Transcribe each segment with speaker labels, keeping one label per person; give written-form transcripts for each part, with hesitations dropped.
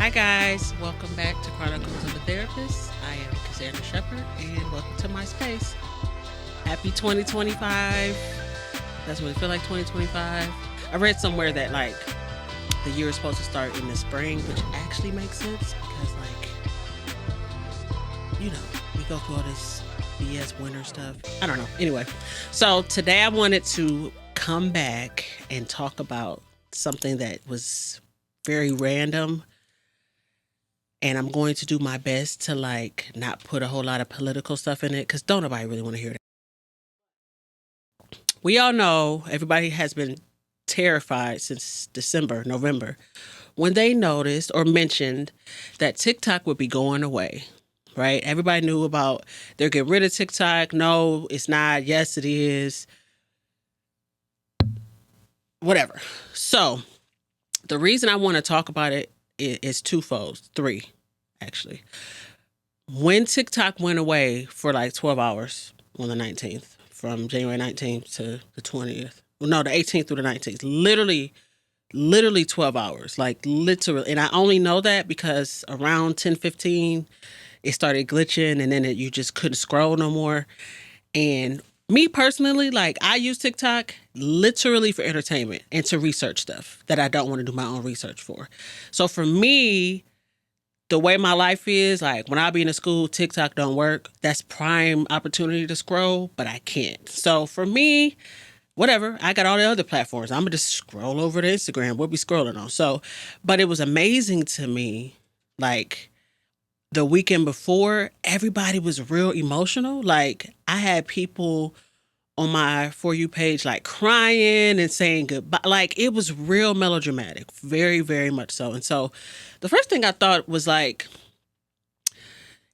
Speaker 1: Hi, guys. Welcome back to Chronicles of a Therapist. I am Cassandra Shepard, and welcome to my space. Happy 2025. That's what it feels like, 2025. I read somewhere that, the year is supposed to start in the spring, which actually makes sense because, we go through all this BS winter stuff. I don't know. Anyway, so today I wanted to come back and talk about something that was very random, and I'm going to do my best to not put a whole lot of political stuff in it because don't nobody really want to hear that. We all know everybody has been terrified since December, November, when they noticed or mentioned that TikTok would be going away, right? Everybody knew about they're getting rid of TikTok. No, it's not. Yes, it is. Whatever. So the reason I want to talk about it is twofold, three, actually. When TikTok went away for 12 hours on the 19th, from January 19th to the 20th, no, the 18th through the 19th, literally 12 hours, literally. And I only know that because around 10:15, it started glitching and then you just couldn't scroll no more. And me personally, I use TikTok literally for entertainment and to research stuff that I don't want to do my own research for. So for me, the way my life is, when I be in a school, TikTok don't work. That's prime opportunity to scroll, but I can't. So for me, whatever, I got all the other platforms. I'm going to just scroll over to Instagram. We'll be scrolling on. So, but it was amazing to me, the weekend before, everybody was real emotional. I had people on my For You page, crying and saying goodbye. It was real melodramatic, very, very much so. And so the first thing I thought was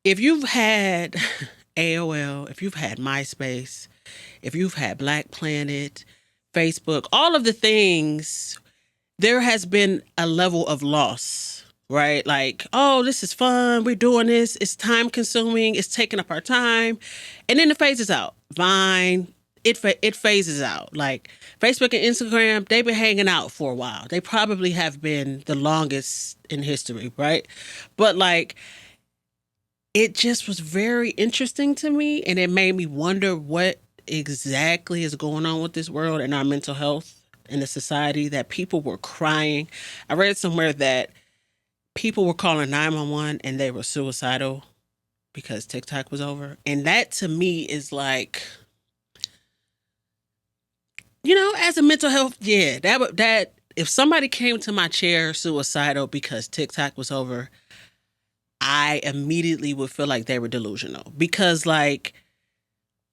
Speaker 1: if you've had AOL, if you've had MySpace, if you've had Black Planet, Facebook, all of the things, there has been a level of loss, right? Oh, this is fun. We're doing this. It's time consuming. It's taking up our time. And then it phases out. Vine, it phases out. Facebook and Instagram, they've been hanging out for a while. They probably have been the longest in history, right? But it just was very interesting to me, and it made me wonder what exactly is going on with this world and our mental health in the society, that people were crying. I read somewhere that people were calling 911 and they were suicidal because TikTok was over. And that to me is as a mental health, that if somebody came to my chair suicidal because TikTok was over, I immediately would feel like they were delusional. Because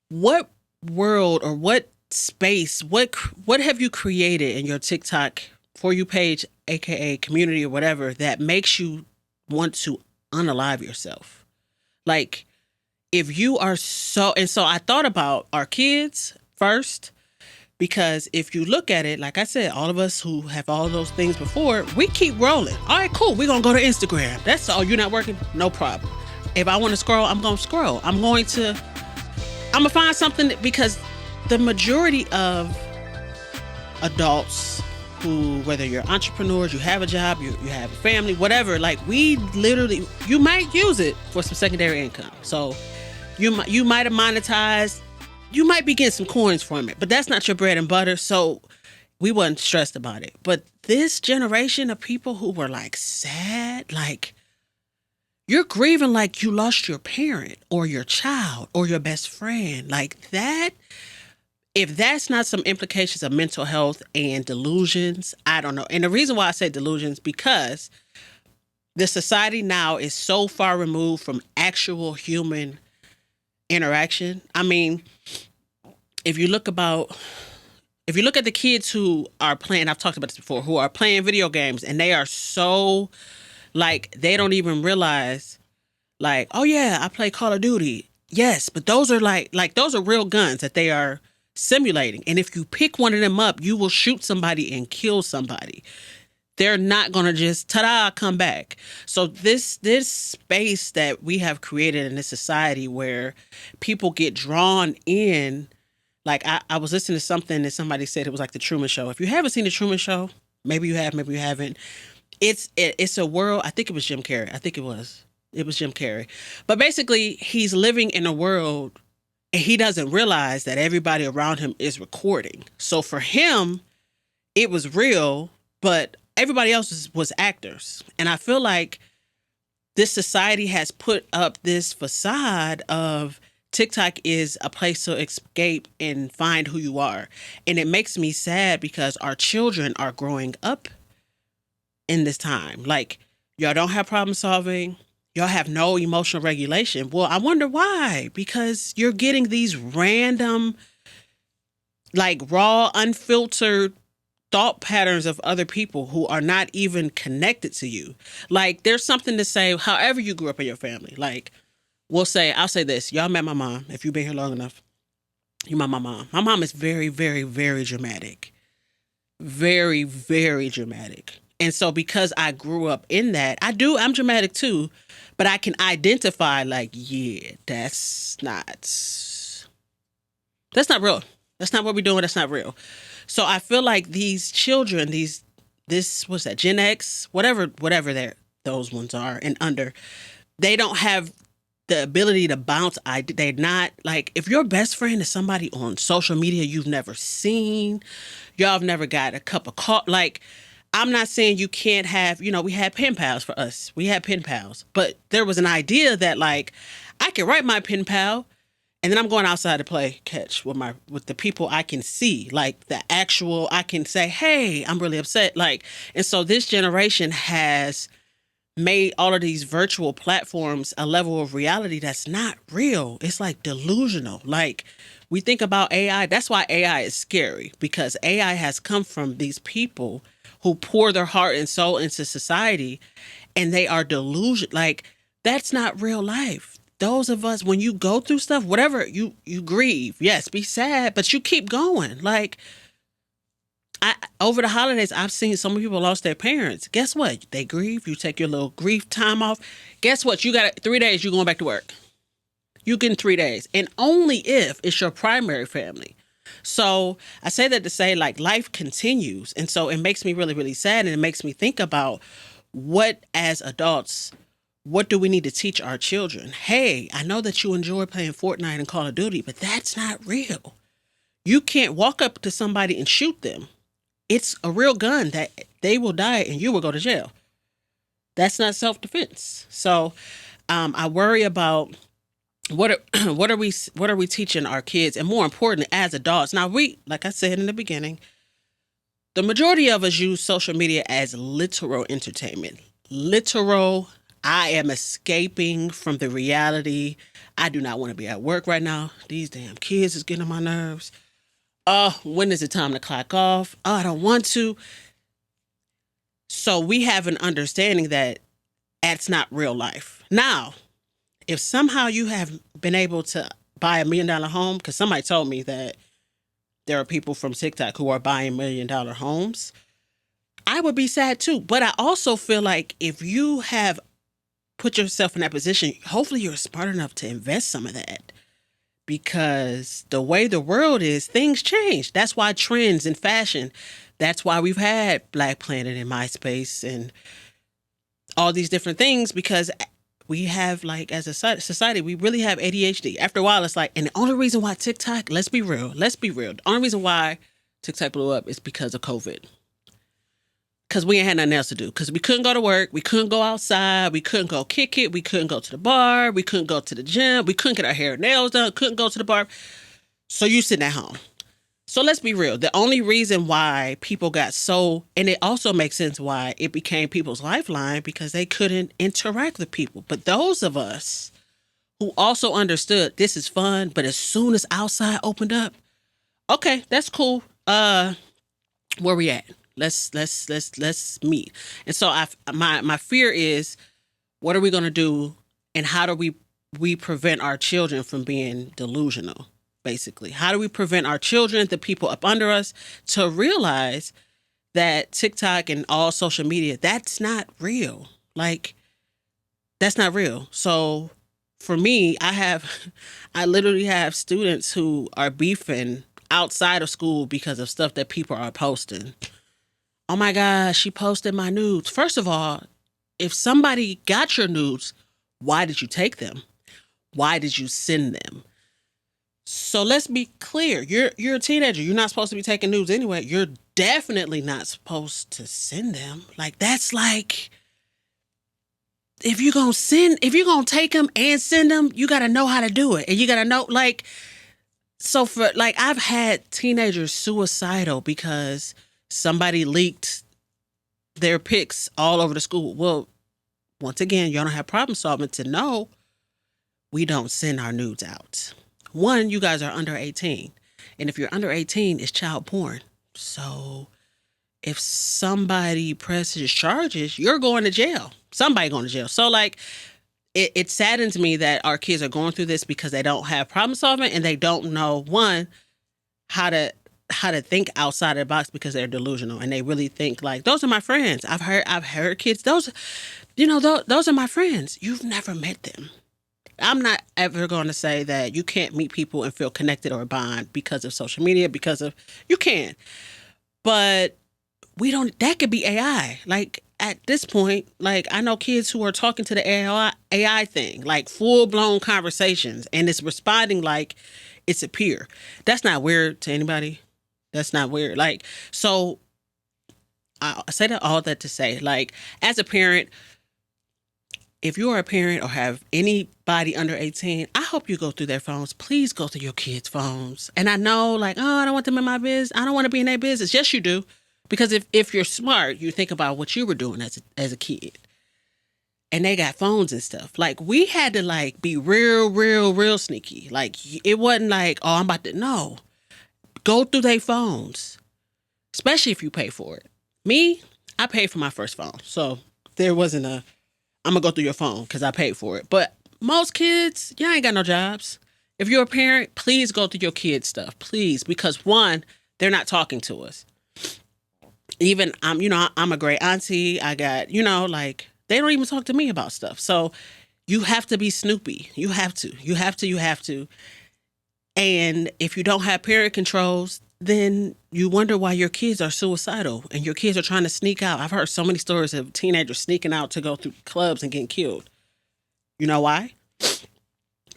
Speaker 1: what world or what space, what have you created in your TikTok For You page, aka community or whatever, that makes you want to unalive yourself? If you are so I thought about our kids first. Because if you look at it, like I said, all of us who have all those things before, we keep rolling. All right, cool. We're going to go to Instagram. That's all. You're not working? No problem. If I want to scroll, I'm going to scroll. I'm going to find something because the majority of adults who, whether you're entrepreneurs, you have a job, you have a family, whatever, we literally, you might use it for some secondary income. So you might have monetized. You might be getting some coins from it, but that's not your bread and butter. So we wasn't stressed about it. But this generation of people who were sad, you're grieving like you lost your parent or your child or your best friend, that. If that's not some implications of mental health and delusions, I don't know. And the reason why I say delusions, because the society now is so far removed from actual human interaction. I mean, if you look at the kids who are playing, I've talked about this before, who are playing video games, and they are so they don't even realize oh yeah, I play Call of Duty. Yes, but those are those are real guns that they are simulating. And if you pick one of them up, you will shoot somebody and kill somebody. They're not going to just, ta-da, come back. So this space that we have created in this society where people get drawn in, I was listening to something that somebody said it was like the Truman Show. If you haven't seen the Truman Show, maybe you have, maybe you haven't. It's a world. I think it was Jim Carrey. I think it was Jim Carrey. But basically, he's living in a world and he doesn't realize that everybody around him is recording. So for him, it was real, but everybody else was actors. And I feel like this society has put up this facade of TikTok is a place to escape and find who you are. And it makes me sad because our children are growing up in this time. Like, y'all don't have problem solving. Y'all have no emotional regulation. Well, I wonder why. Because you're getting these random, like raw, unfiltered thought patterns of other people who are not even connected to you. Like, there's something to say, however you grew up in your family. Like, I'll say this. Y'all met my mom. If you've been here long enough, you met my mom. My mom is very, very, very dramatic. Very, very dramatic. And so because I grew up in that, I'm dramatic too, but I can identify like, yeah, that's not real. That's not what we're doing. That's not real. So I feel like these children, what's that, Gen X, whatever those ones are and under, they don't have the ability to bounce. They're not like, if your best friend is somebody on social media you've never seen, y'all have never got a cup of coffee. Like, I'm not saying you can't have, we had pen pals for us. We had pen pals, but there was an idea that like, I can write my pen pal and then I'm going outside to play catch with the people I can see, like the actual, I can say, hey, I'm really upset. Like, and so this generation has made all of these virtual platforms a level of reality that's not real. It's like delusional. Like, we think about AI. That's why AI is scary, because AI has come from these people who pour their heart and soul into society, and they are delusional. Like, that's not real life. Those of us, when you go through stuff, whatever, you grieve. Yes, be sad, but you keep going. Like, over the holidays, I've seen so many people lost their parents. Guess what? They grieve. You take your little grief time off. Guess what? You got 3 days. You're going back to work. You get 3 days, and only if it's your primary family. So I say that to say, like, life continues, and so it makes me really, really sad, and it makes me think about what, as adults, what do we need to teach our children? Hey, I know that you enjoy playing Fortnite and Call of Duty, but that's not real. You can't walk up to somebody and shoot them. It's a real gun that they will die and you will go to jail. That's not self-defense. So I worry about what are we teaching our kids, and more important, as adults. Now, like I said in the beginning, the majority of us use social media as literal entertainment. Literal, I am escaping from the reality. I do not want to be at work right now. These damn kids is getting on my nerves. When is it time to clock off? Oh, I don't want to. So we have an understanding that that's not real life. Now, if somehow you have been able to buy $1 million home, because somebody told me that there are people from TikTok who are buying $1 million homes, I would be sad too. But I also feel like if you have put yourself in that position, hopefully you're smart enough to invest some of that. Because the way the world is, things change. That's why trends in fashion, that's why we've had Black Planet and MySpace and all these different things, because we have, like, as a society, we really have ADHD. After a while, it's like, and the only reason why TikTok, let's be real. The only reason why TikTok blew up is because of COVID. Because we ain't had nothing else to do. Because we couldn't go to work. We couldn't go outside. We couldn't go kick it. We couldn't go to the bar. We couldn't go to the gym. We couldn't get our hair and nails done. Couldn't go to the bar. So you sitting at home. So let's be real. The only reason why people got so, and it also makes sense why it became people's lifeline, because they couldn't interact with people. But those of us who also understood this is fun, but as soon as outside opened up, okay, that's cool. Where we at? Let's meet. And so my fear is, what are we going to do, and how do we prevent our children from being delusional? Basically, how do we prevent our children, the people up under us, to realize that TikTok and all social media, that's not real. Like, that's not real. So for me, I literally have students who are beefing outside of school because of stuff that people are posting. Oh my gosh, she posted my nudes. First of all, if somebody got your nudes, why did you take them? Why did you send them? So let's be clear. You're a teenager. You're not supposed to be taking nudes anyway. You're definitely not supposed to send them. Like that's like if you're gonna take them and send them, you gotta know how to do it. And you gotta know like so for like I've had teenagers suicidal because somebody leaked their pics all over the school. Well, once again, you don't have problem solving to know we don't send our nudes out. One, you guys are under 18. And if you're under 18, it's child porn. So if somebody presses charges, you're going to jail. Somebody going to jail. So like it saddens me that our kids are going through this because they don't have problem solving and they don't know one how to think outside of the box because they're delusional and they really think like those are my friends. I've heard kids those those are my friends. You've never met them. I'm not ever going to say that you can't meet people and feel connected or bond because of social media you can. But that could be AI. Like at this point, like I know kids who are talking to the AI thing, like full blown conversations and it's responding like it's a peer. That's not weird to anybody. That's not weird. Like, so I say that all that to say, like, as a parent, if you are a parent or have anybody under 18, I hope you go through their phones. Please go through your kids' phones. And I know, like, oh, I don't want them in my business. I don't want to be in their business. Yes, you do. Because if you're smart, you think about what you were doing as a kid. And they got phones and stuff. Like, we had to, like, be real sneaky. Like, it wasn't like, oh, I'm about to, no. Go through their phones. Especially if you pay for it. Me, I paid for my first phone. So, there wasn't I'm going to go through your phone because I paid for it. But most kids, y'all ain't got no jobs. If you're a parent, please go through your kids' stuff. Please. Because one, they're not talking to us. Even, I'm a great auntie. I got, like, they don't even talk to me about stuff. So you have to be Snoopy. You have to. And if you don't have parent controls, then you wonder why your kids are suicidal and your kids are trying to sneak out. I've heard so many stories of teenagers sneaking out to go through clubs and getting killed. You know why?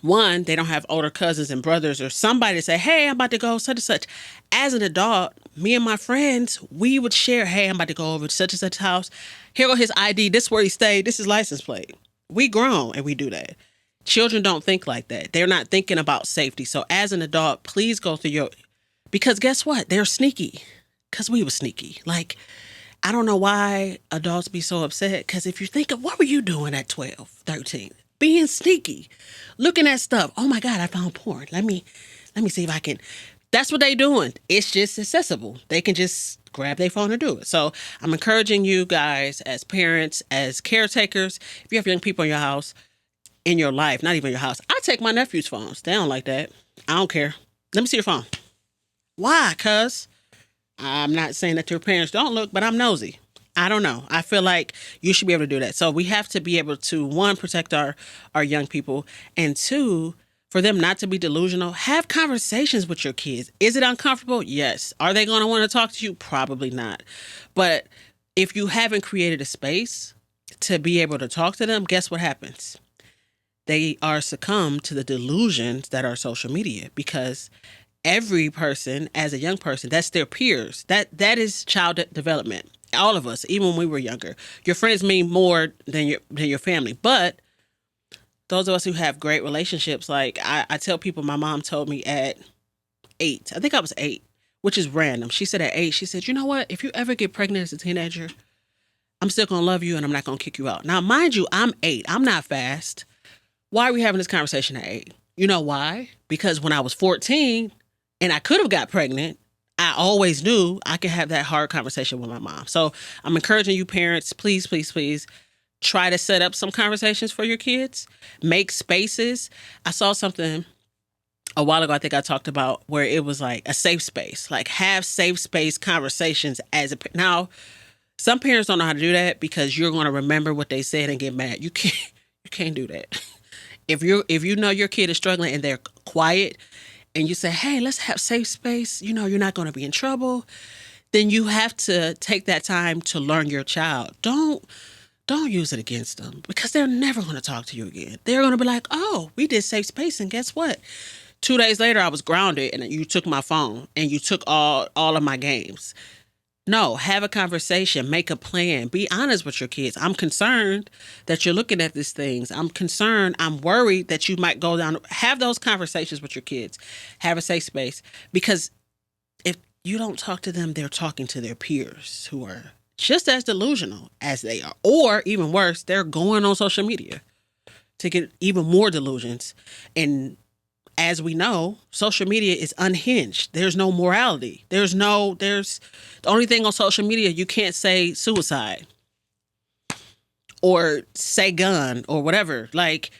Speaker 1: One, they don't have older cousins and brothers or somebody to say, hey, I'm about to go such and such. As an adult, me and my friends, we would share, hey, I'm about to go over to such and such house. Here go his ID. This is where he stayed. This is license plate. We grown and we do that. Children don't think like that. They're not thinking about safety. So as an adult, please go through because guess what? They're sneaky. Because we were sneaky. Like, I don't know why adults be so upset. Because if you think of what were you doing at 12, 13? Being sneaky, looking at stuff. Oh my God, I found porn. Let me see if I can. That's what they doing. It's just accessible. They can just grab their phone and do it. So I'm encouraging you guys as parents, as caretakers, if you have young people in your house, in your life, not even your house. I take my nephew's phones. They don't like that. I don't care. Let me see your phone. Why? Cuz I'm not saying that your parents don't look, but I'm nosy. I don't know. I feel like you should be able to do that. So we have to be able to, one, protect our young people, and two, for them not to be delusional. Have conversations with your kids. Is it uncomfortable? Yes. Are they going to want to talk to you? Probably not. But if you haven't created a space to be able to talk to them, guess what happens? They are succumbed to the delusions that are social media, because every person, as a young person, that's their peers. That is child development. All of us, even when we were younger. Your friends mean more than your family. But those of us who have great relationships, like I tell people, my mom told me at 8, I think I was 8, which is random. She said at 8, she said, you know what? If you ever get pregnant as a teenager, I'm still going to love you and I'm not going to kick you out. Now, mind you, I'm 8. I'm not fast. Why are we having this conversation at 8? You know why? Because when I was 14 and I could have got pregnant, I always knew I could have that hard conversation with my mom. So I'm encouraging you parents, please, please, please try to set up some conversations for your kids. Make spaces. I saw something a while ago, I think I talked about, where it was like a safe space. Like, have safe space conversations now, some parents don't know how to do that because you're going to remember what they said and get mad. You can't do that. If you know your kid is struggling and they're quiet, and you say, hey, let's have safe space. You're not going to be in trouble. then you have to take that time to learn your child. Don't use it against them, because they're never going to talk to you again. They're going to be like, oh, we did safe space, and guess what? 2 days later, I was grounded, and you took my phone, and you took all of my games. No, have a conversation, make a plan, be honest with your kids. I'm concerned that you're looking at these things. I'm concerned, I'm worried that you might go down. Have those conversations with your kids. Have a safe space, because if you don't talk to them, they're talking to their peers who are just as delusional as they are. Or even worse, they're going on social media to get even more delusions. And as we know, social media is unhinged. There's no morality. There's the only thing on social media, you can't say suicide or say gun or whatever. Like,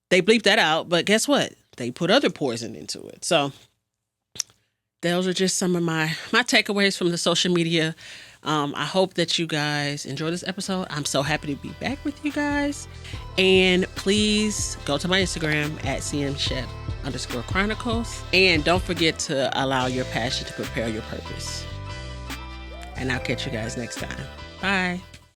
Speaker 1: they bleep that out, but guess what? They put other poison into it. So those are just some of my takeaways from the social media. I hope that you guys enjoy this episode. I'm so happy to be back with you guys. And please go to my Instagram at cmchef_chronicles. And don't forget to allow your passion to prepare your purpose. And I'll catch you guys next time. Bye.